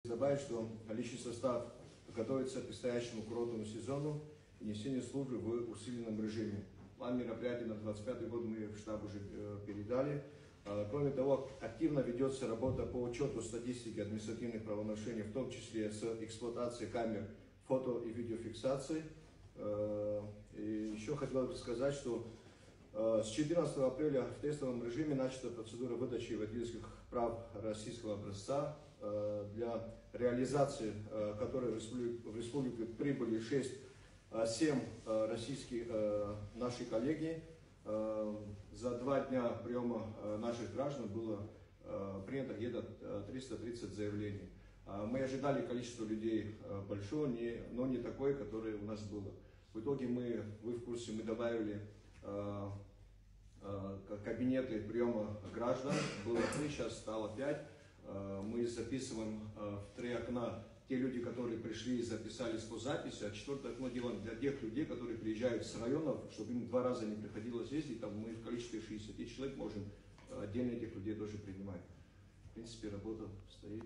Добавить, что личный состав готовится к предстоящему курортному сезону и несению службы в усиленном режиме. План мероприятий на 2025 год мы в штаб уже передали. Кроме того, активно ведется работа по учету статистики административных правонарушений, в том числе с эксплуатацией камер фото- и видеофиксации. И еще хотел бы сказать, что с 14 апреля в тестовом режиме начата процедура выдачи водительских прав российского образца, для реализации которой в республику прибыли 7 российских наши коллеги. За 2 дня приема наших граждан было принято где-то 330 заявлений. Мы ожидали количество людей большое, но не такое, которое у нас было. В итоге вы в курсе, мы добавили кабинеты приема граждан, было 3, сейчас стало 5. Мы записываем в 3 окна те люди, которые пришли и записались по записи, а 4-е окно делаем для тех людей, которые приезжают с районов, чтобы им 2 раза не приходилось ездить. Там мы в количестве 60 человек можем отдельно этих людей тоже принимать. В принципе, работа стоит.